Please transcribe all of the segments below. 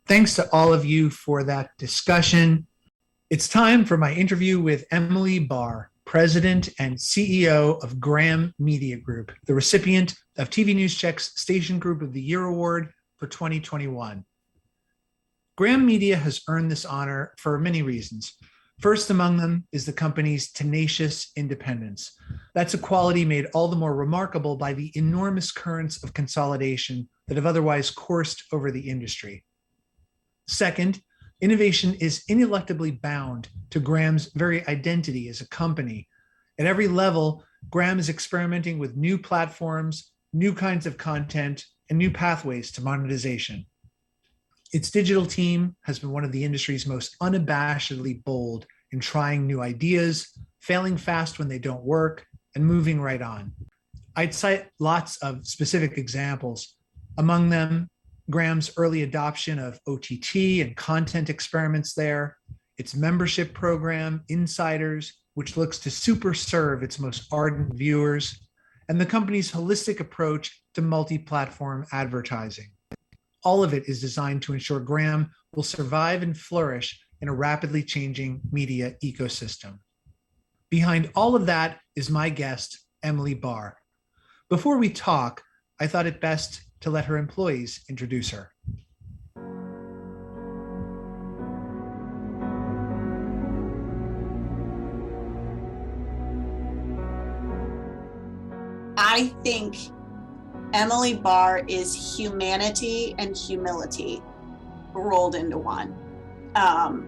Thanks to all of you for that discussion. It's time for my interview with Emily Barr, President and CEO of Graham Media Group, the recipient of TV News Check's Station Group of the Year Award for 2021. Graham Media has earned this honor for many reasons. First among them is the company's tenacious independence. That's a quality made all the more remarkable by the enormous currents of consolidation that have otherwise coursed over the industry. Second, innovation is ineluctably bound to Graham's very identity as a company. At every level, Graham is experimenting with new platforms, new kinds of content, and new pathways to monetization. Its digital team has been one of the industry's most unabashedly bold in trying new ideas, failing fast when they don't work, and moving right on. I'd cite lots of specific examples. Among them, Graham's early adoption of OTT and content experiments there, its membership program, Insiders, which looks to super serve its most ardent viewers, and the company's holistic approach to multi-platform advertising. All of it is designed to ensure Graham will survive and flourish in a rapidly changing media ecosystem. Behind all of that is my guest, Emily Barr. Before we talk, I thought it best to let her employees introduce her. I think Emily Barr is humanity and humility rolled into one.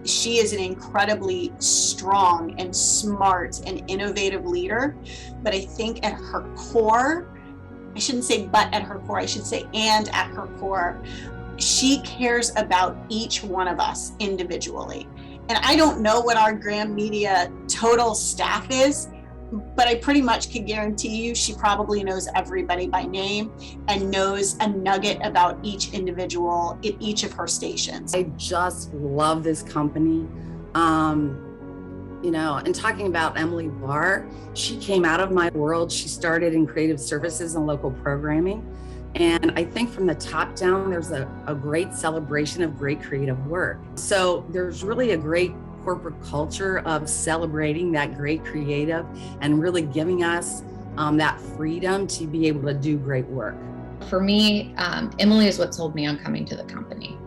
She is an incredibly strong and smart and innovative leader, but I think at her core, I shouldn't say but at her core, I should say and at her core, she cares about each one of us individually. And I don't know what our Graham Media total staff is, but I pretty much can guarantee you she probably knows everybody by name and knows a nugget about each individual at each of her stations. I just love this company. And talking about Emily Barr, she came out of my world. She started in creative services and local programming. And I think from the top down, there's a great celebration of great creative work. So there's really a great corporate culture of celebrating that great creative and really giving us that freedom to be able to do great work. For me, Emily is what sold me on coming to the company.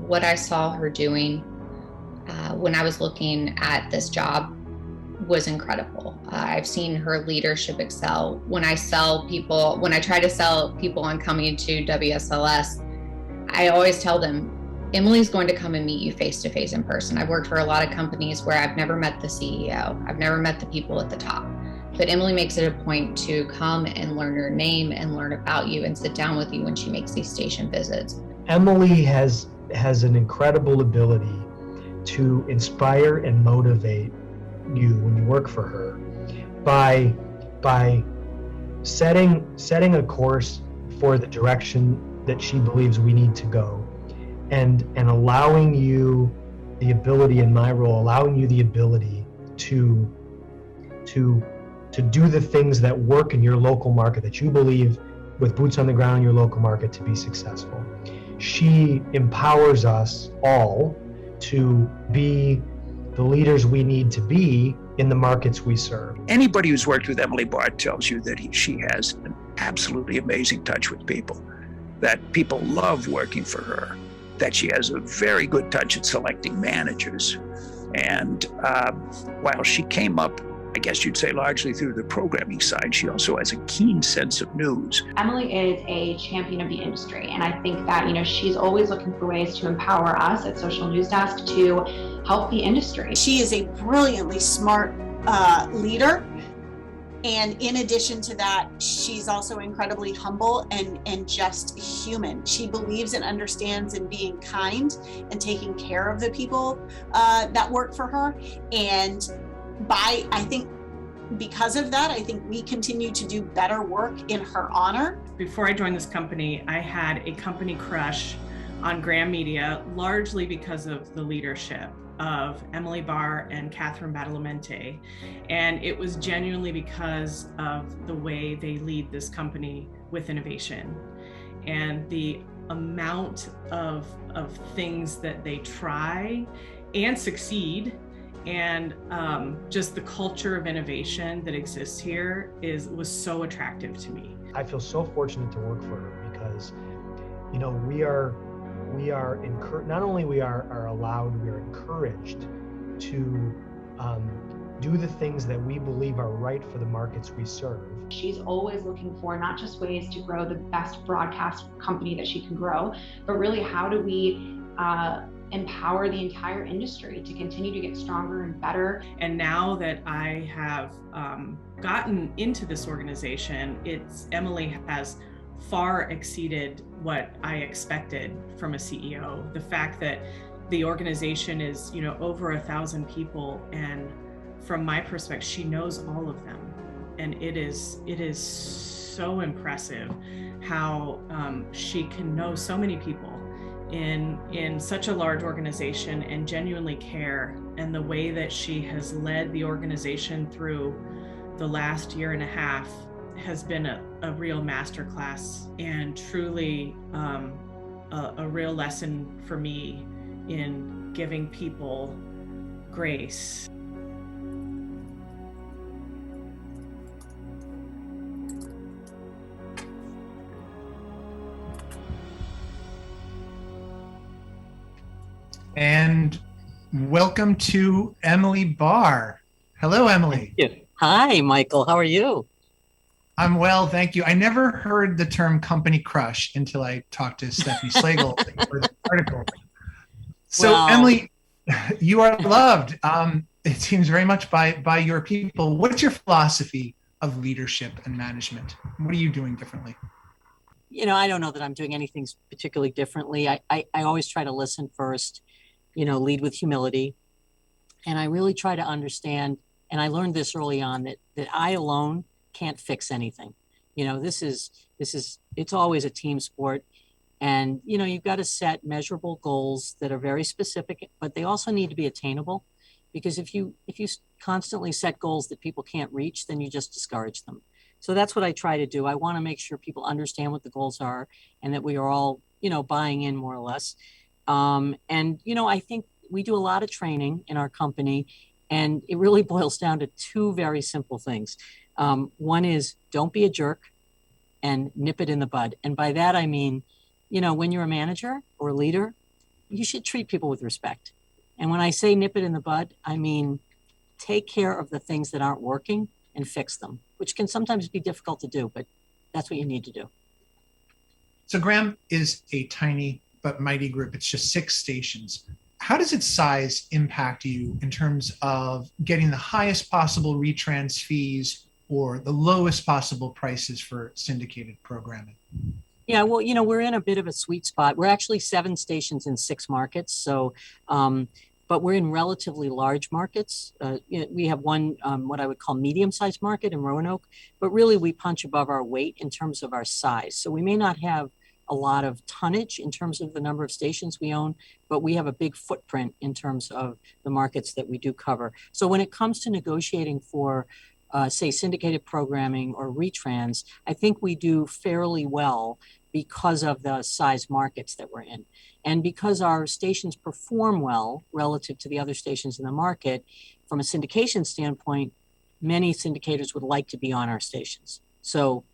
What I saw her doing when I was looking at this job was incredible. I've seen her leadership excel. When I try to sell people on coming to WSLS, I always tell them, Emily's going to come and meet you face to face in person. I've worked for a lot of companies where I've never met the CEO. I've never met the people at the top. But Emily makes it a point to come and learn your name and learn about you and sit down with you when she makes these station visits. Emily has an incredible ability to inspire and motivate you when you work for her by setting a course for the direction that she believes we need to go. And allowing you the ability in my role, to do the things that work in your local market that you believe with boots on the ground in your local market to be successful. She empowers us all to be the leaders we need to be in the markets we serve. Anybody who's worked with Emily Barr tells you that she has an absolutely amazing touch with people, that people love working for her, that she has a very good touch at selecting managers. And while she came up, I guess you'd say largely through the programming side, she also has a keen sense of news. Emily is a champion of the industry. And I think that, she's always looking for ways to empower us at Social News Desk to help the industry. She is a brilliantly smart leader. And in addition to that, she's also incredibly humble and just human. She believes and understands in being kind and taking care of the people that work for her. And because of that, I think we continue to do better work in her honor. Before I joined this company, I had a company crush on Graham Media, largely because of the leadership of Emily Barr and Catherine Badalamenti. And it was genuinely because of the way they lead this company with innovation and the amount of things that they try and succeed, and just the culture of innovation that exists here was so attractive to me. I feel so fortunate to work for her because, you know, we are not only we are allowed, we are encouraged to do the things that we believe are right for the markets we serve. She's always looking for not just ways to grow the best broadcast company that she can grow, but really how do we empower the entire industry to continue to get stronger and better. And now that I have gotten into this organization, Emily has far exceeded what I expected from a CEO. The fact that the organization is, over 1,000 people, and from my perspective, she knows all of them. And it is so impressive how she can know so many people in such a large organization and genuinely care. And the way that she has led the organization through the last year and a half has been a real masterclass, and truly a real lesson for me in giving people grace. And welcome to Emily Barr. Hello, Emily. Thank you. Hi, Michael. How are you? I'm well, thank you. I never heard the term company crush until I talked to Stephanie Slagle for the article. So, Well, Emily, you are loved. It seems very much by your people. What's your philosophy of leadership and management? What are you doing differently? I don't know that I'm doing anything particularly differently. I always try to listen first, lead with humility. And I really try to understand, and I learned this early on, that I alone can't fix anything. It's always a team sport. And, you've got to set measurable goals that are very specific, but they also need to be attainable. Because if you constantly set goals that people can't reach, then you just discourage them. So that's what I try to do. I want to make sure people understand what the goals are and that we are all, buying in more or less. I think we do a lot of training in our company, and it really boils down to two very simple things. One is don't be a jerk and nip it in the bud. And by that, I mean, when you're a manager or a leader, you should treat people with respect. And when I say nip it in the bud, I mean, take care of the things that aren't working and fix them, which can sometimes be difficult to do, but that's what you need to do. So Graham is a tiny but mighty group. It's just 6 stations. How does its size impact you in terms of getting the highest possible retrans fees or the lowest possible prices for syndicated programming? Yeah, well, we're in a bit of a sweet spot. We're actually 7 stations in 6 markets. So, but we're in relatively large markets. We have one, what I would call medium-sized market in Roanoke, but really we punch above our weight in terms of our size. So we may not have a lot of tonnage in terms of the number of stations we own, but we have a big footprint in terms of the markets that we do cover. So when it comes to negotiating for, say, syndicated programming or retrans, I think we do fairly well because of the size markets that we're in. And because our stations perform well relative to the other stations in the market, from a syndication standpoint, many syndicators would like to be on our stations. So,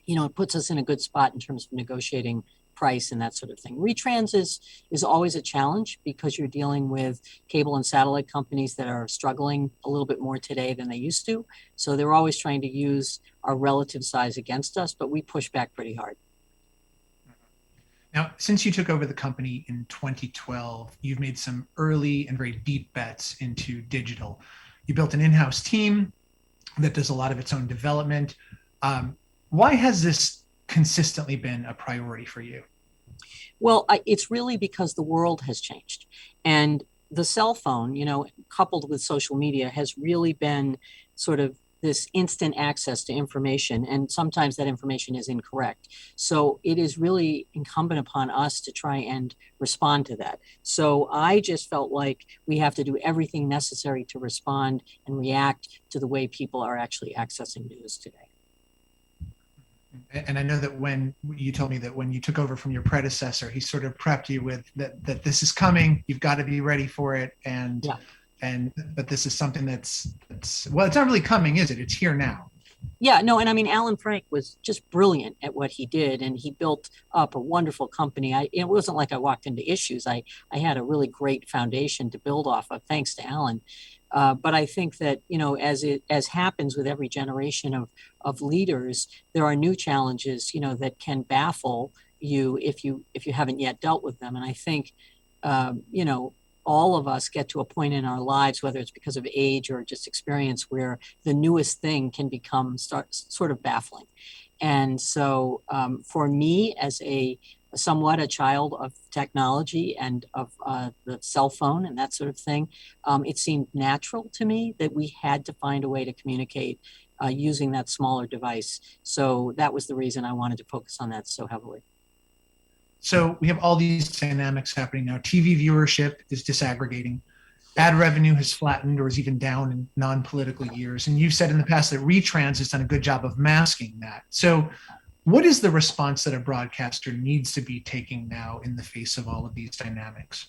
it puts us in a good spot in terms of negotiating price and that sort of thing. Retrans is always a challenge because you're dealing with cable and satellite companies that are struggling a little bit more today than they used to. So they're always trying to use our relative size against us, but we push back pretty hard. Now, since you took over the company in 2012, you've made some early and very deep bets into digital. You built an in-house team that does a lot of its own development. Why has this consistently been a priority for you? Well, it's really because the world has changed. And the cell phone, coupled with social media, has really been sort of this instant access to information. And sometimes that information is incorrect. So it is really incumbent upon us to try and respond to that. So I just felt like we have to do everything necessary to respond and react to the way people are actually accessing news today. And I know that when you told me that when you took over from your predecessor, he sort of prepped you with that this is coming, you've got to be ready for it. Yeah. But this is something that's well, it's not really coming, is it? It's here now. Yeah, no, and I mean, Alan Frank was just brilliant at what he did, and he built up a wonderful company. It wasn't like I walked into issues. I had a really great foundation to build off of, thanks to Alan. But I think that, as happens with every generation of leaders, there are new challenges, that can baffle you if you haven't yet dealt with them. And I think, all of us get to a point in our lives, whether it's because of age or just experience, where the newest thing can become sort of baffling. And so for me, as somewhat a child of technology and of the cell phone and that sort of thing, it seemed natural to me that we had to find a way to communicate using that smaller device. So that was the reason I wanted to focus on that so heavily. So we have all these dynamics happening now. TV viewership is disaggregating. Ad revenue has flattened or is even down in non-political years. And you've said in the past that retrans has done a good job of masking that. So what is the response that a broadcaster needs to be taking now in the face of all of these dynamics?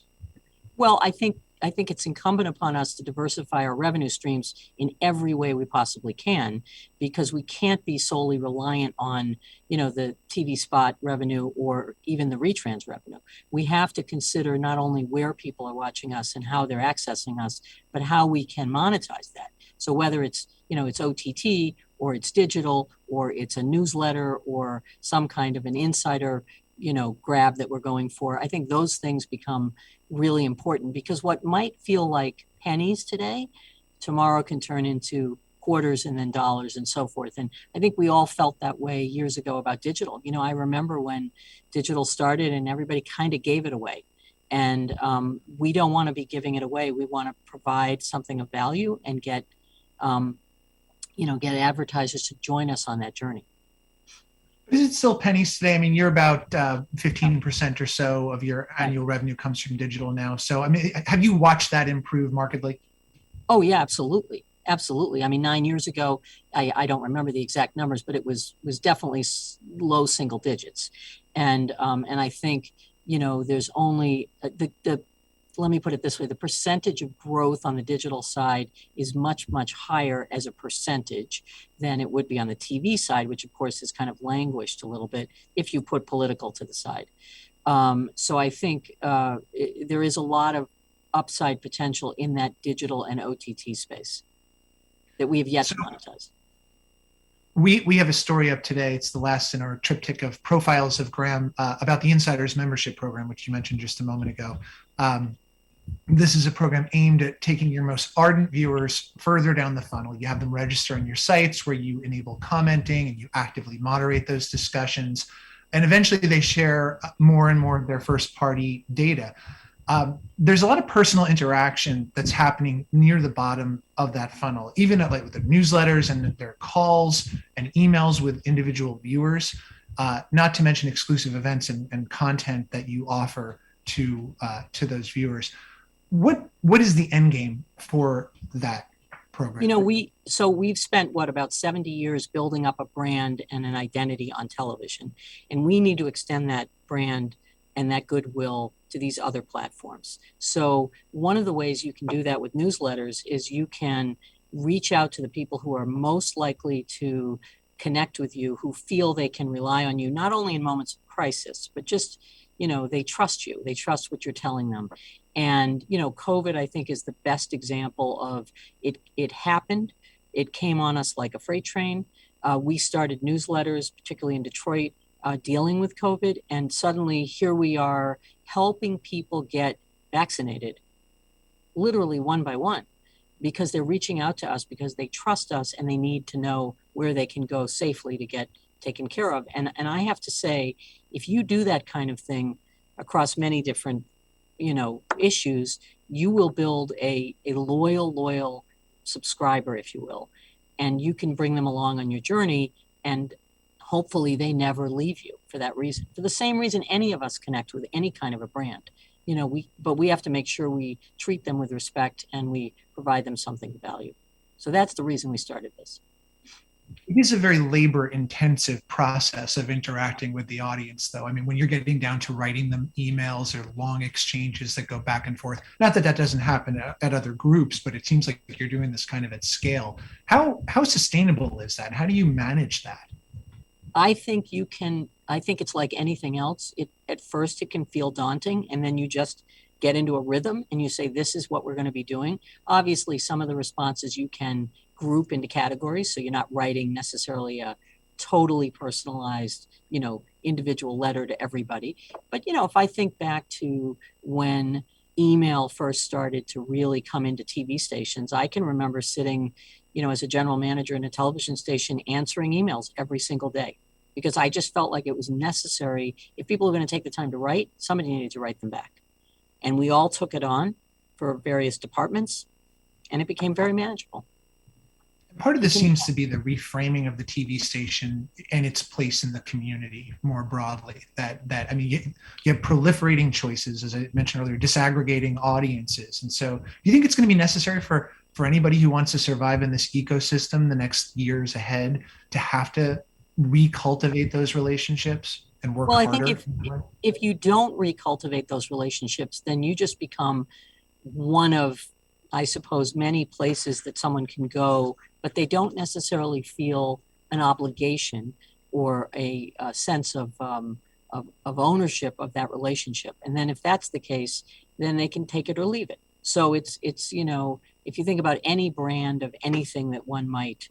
Well, I think it's incumbent upon us to diversify our revenue streams in every way we possibly can, because we can't be solely reliant on, the TV spot revenue or even the retrans revenue. We have to consider not only where people are watching us and how they're accessing us, but how we can monetize that. So whether it's, it's OTT or it's digital or it's a newsletter or some kind of an insider, grab that we're going for, I think those things become really important, because what might feel like pennies today, tomorrow can turn into quarters and then dollars and so forth. And I think we all felt that way years ago about digital. I remember when digital started and everybody kind of gave it away. And we don't want to be giving it away. We want to provide something of value and get advertisers to join us on that journey. Is it still pennies today? I mean, you're about 15% or so of your annual revenue comes from digital now. So, I mean, have you watched that improve markedly? Oh, yeah, absolutely. Absolutely. I mean, 9 years ago, I don't remember the exact numbers, but it was definitely low single digits. And I think, there's only let me put it this way, the percentage of growth on the digital side is much, much higher as a percentage than it would be on the TV side, which of course has kind of languished a little bit if you put political to the side. So I think there is a lot of upside potential in that digital and OTT space that we have yet to monetize. We have a story up today. It's the last in our triptych of profiles of Graham about the Insiders membership program, which you mentioned just a moment ago. This is a program aimed at taking your most ardent viewers further down the funnel. You have them register on your sites where you enable commenting and you actively moderate those discussions. And eventually they share more and more of their first party data. There's a lot of personal interaction that's happening near the bottom of that funnel, even with the newsletters and their calls and emails with individual viewers, not to mention exclusive events and content that you offer to those viewers. What is the end game for that program? We've spent about 70 years building up a brand and an identity on television, and we need to extend that brand and that goodwill to these other platforms. So one of the ways you can do that with newsletters is you can reach out to the people who are most likely to connect with you, who feel they can rely on you, not only in moments of crisis, but just, they trust you. They trust what you're telling them. And, COVID, I think, is the best example of it. It happened. It came on us like a freight train. We started newsletters, particularly in Detroit, dealing with COVID. And suddenly here we are helping people get vaccinated, literally one by one, because they're reaching out to us because they trust us and they need to know where they can go safely to get taken care of. And I have to say, if you do that kind of thing across many different, issues, you will build a loyal subscriber, if you will, and you can bring them along on your journey, and hopefully they never leave you for that reason, for the same reason any of us connect with any kind of a brand. But we have to make sure we treat them with respect and we provide them something of value. So that's the reason we started this. It is a very labor intensive process of interacting with the audience, though. I mean, when you're getting down to writing them emails or long exchanges that go back and forth, not that that doesn't happen at other groups, but it seems like you're doing this kind of at scale. How sustainable is that? How do you manage that? I think it's like anything else. At first it can feel daunting, and then you just get into a rhythm and you say, this is what we're going to be doing. Obviously, some of the responses you can group into categories. So you're not writing necessarily a totally personalized, individual letter to everybody. But, if I think back to when email first started to really come into TV stations, I can remember sitting, as a general manager in a television station, answering emails every single day, because I just felt like it was necessary. If people are going to take the time to write, somebody needed to write them back. And we all took it on for various departments, and it became very manageable. Part of this seems to be the reframing of the TV station and its place in the community more broadly. You have proliferating choices, as I mentioned earlier, disaggregating audiences. And so do you think it's going to be necessary for anybody who wants to survive in this ecosystem the next years ahead to have to recultivate those relationships and work harder? I think if you don't recultivate those relationships, then you just become one of, I suppose, many places that someone can go, but they don't necessarily feel an obligation or a sense of ownership of that relationship. And then if that's the case, then they can take it or leave it. So it's if you think about any brand of anything that one might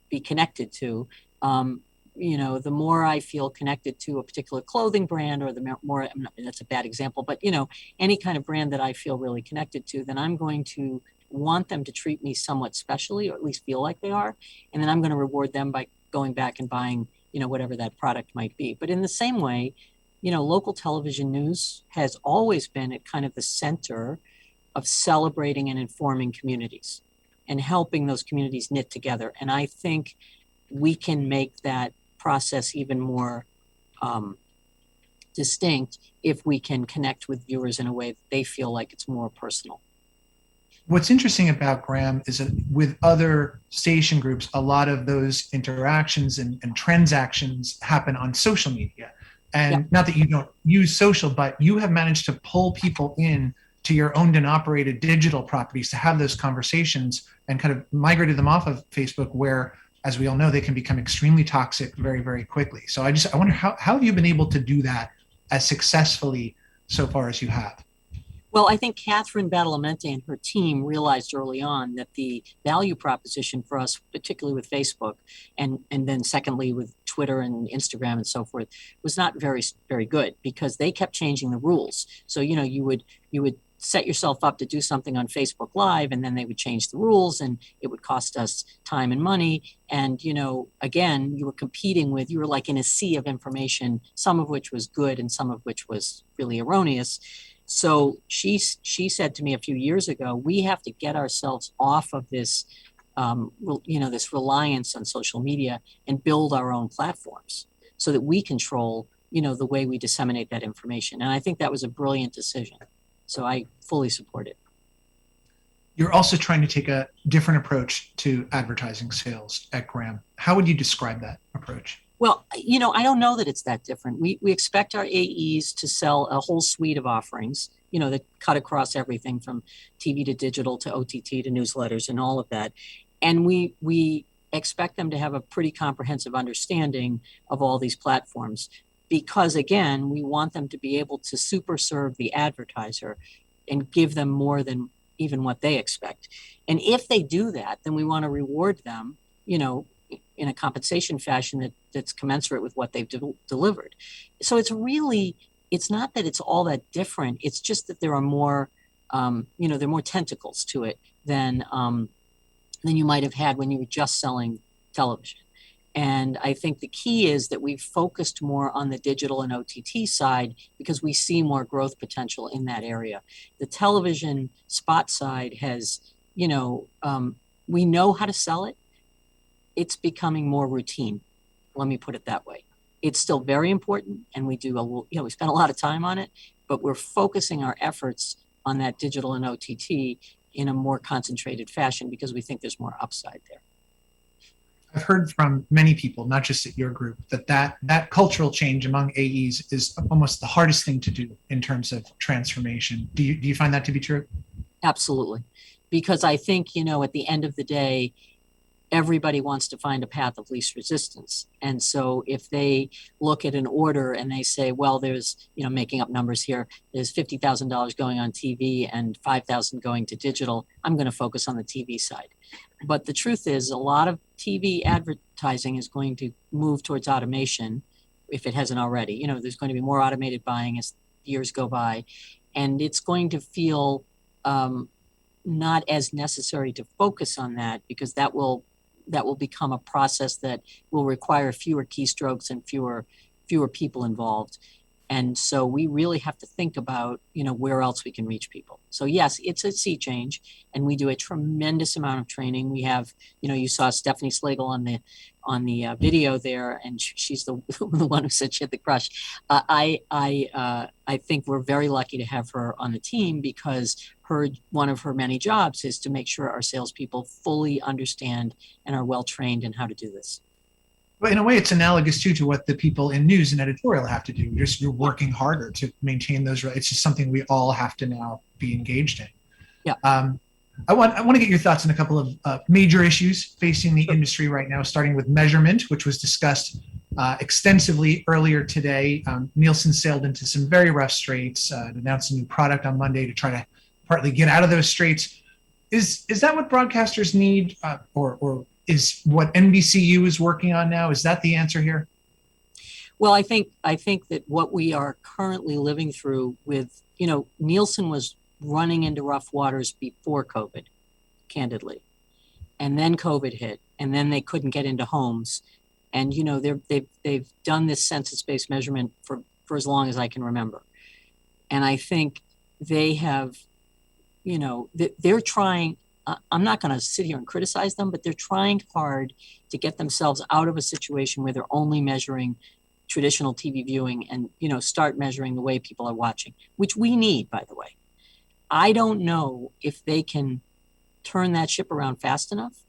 be connected to, the more I feel connected to a particular clothing brand, or the more, that's a bad example, but any kind of brand that I feel really connected to, then I'm going to want them to treat me somewhat specially, or at least feel like they are. And then I'm going to reward them by going back and buying, whatever that product might be. But in the same way, local television news has always been at kind of the center of celebrating and informing communities and helping those communities knit together. And I think we can make that process even more distinct if we can connect with viewers in a way that they feel like it's more personal. What's interesting about Graham is that with other station groups, a lot of those interactions and transactions happen on social media. And Not that you don't use social, but you have managed to pull people in to your owned and operated digital properties to have those conversations and kind of migrated them off of Facebook, where, as we all know, they can become extremely toxic very, very quickly. So I wonder how have you been able to do that as successfully so far as you have? Well, I think Catherine Badalamenti and her team realized early on that the value proposition for us, particularly with Facebook, and then secondly with Twitter and Instagram and so forth, was not very, very good, because they kept changing the rules. So, you would set yourself up to do something on Facebook Live, and then they would change the rules, and it would cost us time and money. And, again, you were like in a sea of information, some of which was good and some of which was really erroneous. So she said to me a few years ago, we have to get ourselves off of this, this reliance on social media and build our own platforms so that we control, the way we disseminate that information. And I think that was a brilliant decision. So I fully support it. You're also trying to take a different approach to advertising sales at Graham. How would you describe that approach? Well, I don't know that it's that different. We expect our AEs to sell a whole suite of offerings, that cut across everything from TV to digital to OTT to newsletters and all of that. And we expect them to have a pretty comprehensive understanding of all these platforms, because, again, we want them to be able to super serve the advertiser and give them more than even what they expect. And if they do that, then we want to reward them, in a compensation fashion that's commensurate with what they've delivered. So it's not that it's all that different. It's just that there are more, there are more tentacles to it than you might have had when you were just selling television. And I think the key is that we've focused more on the digital and OTT side because we see more growth potential in that area. The television spot side has, we know how to sell it. It's becoming more routine. Let me put it that way. It's still very important, and we spend a lot of time on it, but we're focusing our efforts on that digital and OTT in a more concentrated fashion because we think there's more upside there. I've heard from many people, not just at your group, that cultural change among AEs is almost the hardest thing to do in terms of transformation. Do you find that to be true? Absolutely. Because I think, at the end of the day, everybody wants to find a path of least resistance. And so if they look at an order and they say, well, there's, making up numbers here, there's $50,000 going on TV and 5,000 going to digital, I'm going to focus on the TV side. But the truth is, a lot of TV advertising is going to move towards automation if it hasn't already. There's going to be more automated buying as years go by, and it's going to feel not as necessary to focus on that, because that will become a process that will require fewer keystrokes and fewer people involved. And so we really have to think about, where else we can reach people. So yes, it's a sea change, and we do a tremendous amount of training. We have, you saw Stephanie Slagle on the video there, and she's the one who said she had the crush. I think we're very lucky to have her on the team, because one of her many jobs is to make sure our salespeople fully understand and are well trained in how to do this. But in a way, it's analogous too to what the people in news and editorial have to do. You're working harder to maintain those. It's just something we all have to now be engaged in. Yeah. I want to get your thoughts on a couple of major issues facing the industry right now, starting with measurement, which was discussed extensively earlier today. Nielsen sailed into some very rough straits and announced a new product on Monday to try to partly get out of those straits. Is that what broadcasters need, or is what NBCU is working on now? Is that the answer here? Well, I think that what we are currently living through with, Nielsen was running into rough waters before COVID, candidly. And then COVID hit, and then they couldn't get into homes. And, they've done this census-based measurement for as long as I can remember. And I think they have, they're trying, I'm not going to sit here and criticize them, but they're trying hard to get themselves out of a situation where they're only measuring traditional TV viewing and, start measuring the way people are watching, which we need, by the way. I don't know if they can turn that ship around fast enough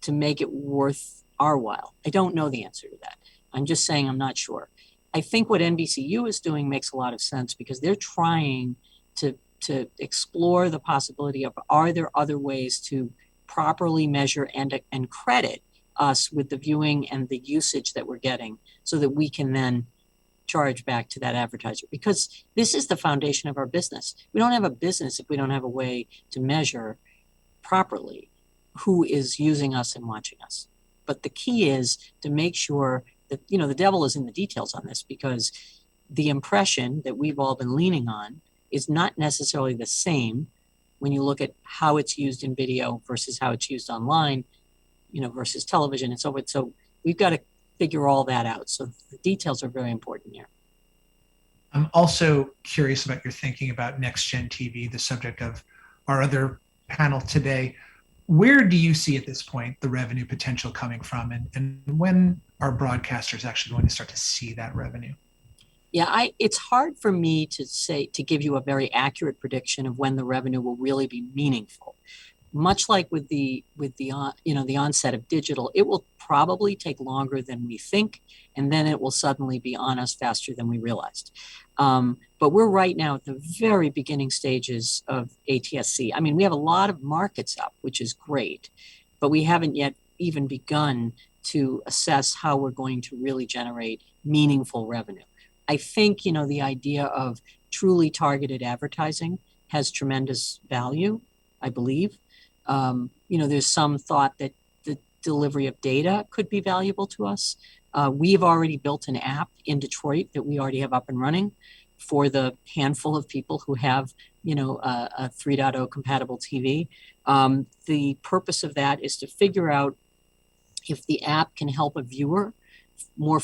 to make it worth our while. I don't know the answer to that. I'm just saying I'm not sure. I think what NBCU is doing makes a lot of sense, because they're trying to explore the possibility of, are there other ways to properly measure and credit us with the viewing and the usage that we're getting, so that we can then charge back to that advertiser, because this is the foundation of our business. We don't have a business if we don't have a way to measure properly who is using us and watching us. But the key is to make sure that, the devil is in the details on this, because the impression that we've all been leaning on is not necessarily the same when you look at how it's used in video versus how it's used online, versus television and so forth. So we've got to figure all that out. So the details are very important here. I'm also curious about your thinking about next gen TV, the subject of our other panel today. Where do you see at this point the revenue potential coming from, and when are broadcasters actually going to start to see that revenue? Yeah, it's hard for me to give you a very accurate prediction of when the revenue will really be meaningful. Much like with the onset of digital, it will probably take longer than we think, and then it will suddenly be on us faster than we realized. But we're right now at the very beginning stages of ATSC. I mean, we have a lot of markets up, which is great, but we haven't yet even begun to assess how we're going to really generate meaningful revenue. I think, the idea of truly targeted advertising has tremendous value, I believe. There's some thought that the delivery of data could be valuable to us. We've already built an app in Detroit that we already have up and running for the handful of people who have, a 3.0 compatible TV. The purpose of that is to figure out if the app can help a viewer more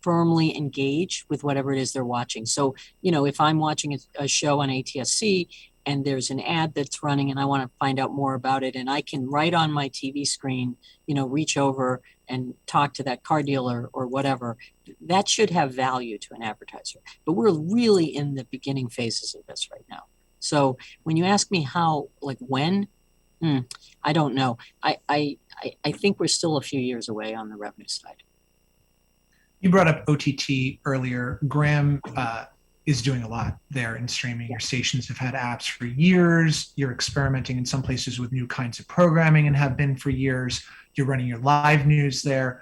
firmly engage with whatever it is they're watching. So, if I'm watching a show on ATSC and there's an ad that's running and I want to find out more about it, and I can right on my TV screen, reach over and talk to that car dealer or whatever, that should have value to an advertiser. But we're really in the beginning phases of this right now. So when you ask me when, I don't know. I think we're still a few years away on the revenue side. You brought up OTT earlier. Graham is doing a lot there in streaming. Your stations have had apps for years. You're experimenting in some places with new kinds of programming and have been for years. You're running your live news there.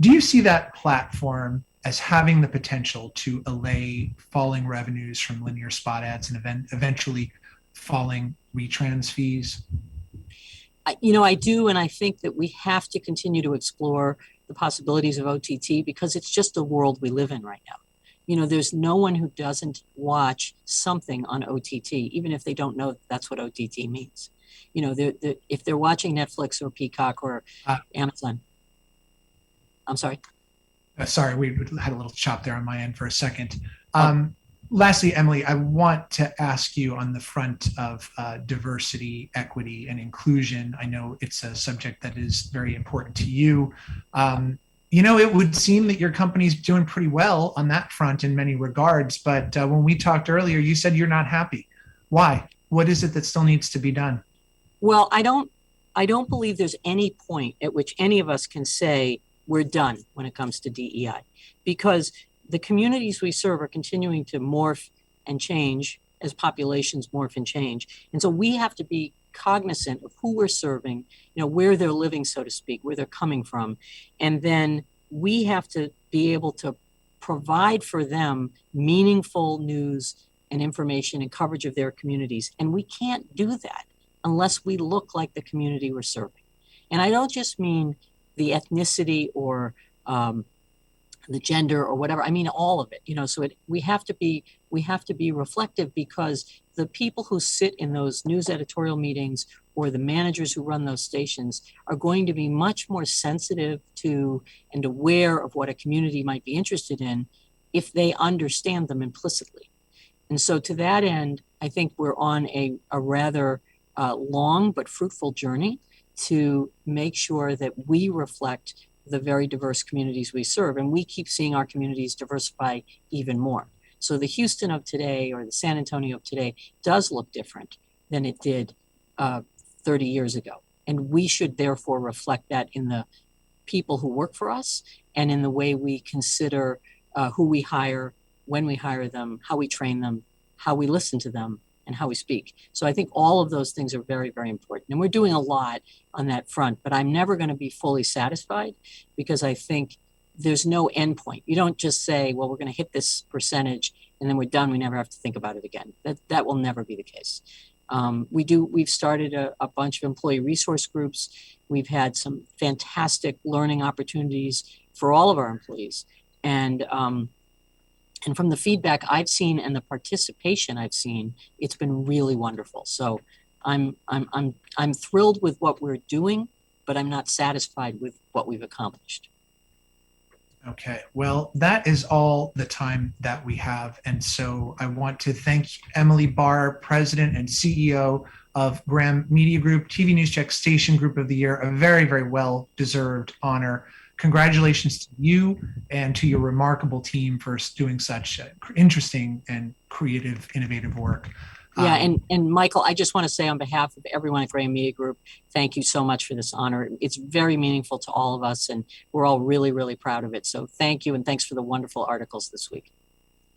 Do you see that platform as having the potential to allay falling revenues from linear spot ads and eventually falling retrans fees? I do, and I think that we have to continue to explore the possibilities of OTT because it's just the world we live in right now. There's no one who doesn't watch something on OTT, even if they don't know that's what OTT means. If they're watching Netflix or Peacock or Amazon. I'm sorry. Sorry, we had a little chop there on my end for a second. Lastly, Emily, I want to ask you on the front of diversity, equity, and inclusion. I know it's a subject that is very important to you. It would seem that your company's doing pretty well on that front in many regards. But when we talked earlier, you said you're not happy. Why? What is it that still needs to be done? Well, I don't believe there's any point at which any of us can say we're done when it comes to DEI, because the communities we serve are continuing to morph and change as populations morph and change. And so we have to be cognizant of who we're serving, where they're living, so to speak, where they're coming from. And then we have to be able to provide for them meaningful news and information and coverage of their communities. And we can't do that unless we look like the community we're serving. And I don't just mean the ethnicity or the gender or whatever. I mean all of it. So we have to be reflective, because the people who sit in those news editorial meetings or the managers who run those stations are going to be much more sensitive to and aware of what a community might be interested in if they understand them implicitly. And so to that end, I think we're on a rather long but fruitful journey to make sure that we reflect the very diverse communities we serve. And we keep seeing our communities diversify even more. So the Houston of today or the San Antonio of today does look different than it did 30 years ago. And we should therefore reflect that in the people who work for us and in the way we consider who we hire, when we hire them, how we train them, how we listen to them, and how we speak. So I think all of those things are very, very important. And we're doing a lot on that front, but I'm never going to be fully satisfied, because I think there's no end point. You don't just say, well, we're going to hit this percentage and then we're done. We never have to think about it again. That will never be the case. We've started a bunch of employee resource groups. We've had some fantastic learning opportunities for all of our employees. And from the feedback I've seen and the participation I've seen, it's been really wonderful. So I'm thrilled with what we're doing, but I'm not satisfied with what we've accomplished. Okay, well, that is all the time that we have. And so I want to thank Emily Barr, President and CEO of Graham Media Group, TV News Check Station Group of the Year, a very, very well-deserved honor. Congratulations to you and to your remarkable team for doing such interesting and creative, innovative work. Yeah, and Michael, I just want to say on behalf of everyone at Graham Media Group, thank you so much for this honor. It's very meaningful to all of us, and we're all really, really proud of it. So thank you, and thanks for the wonderful articles this week.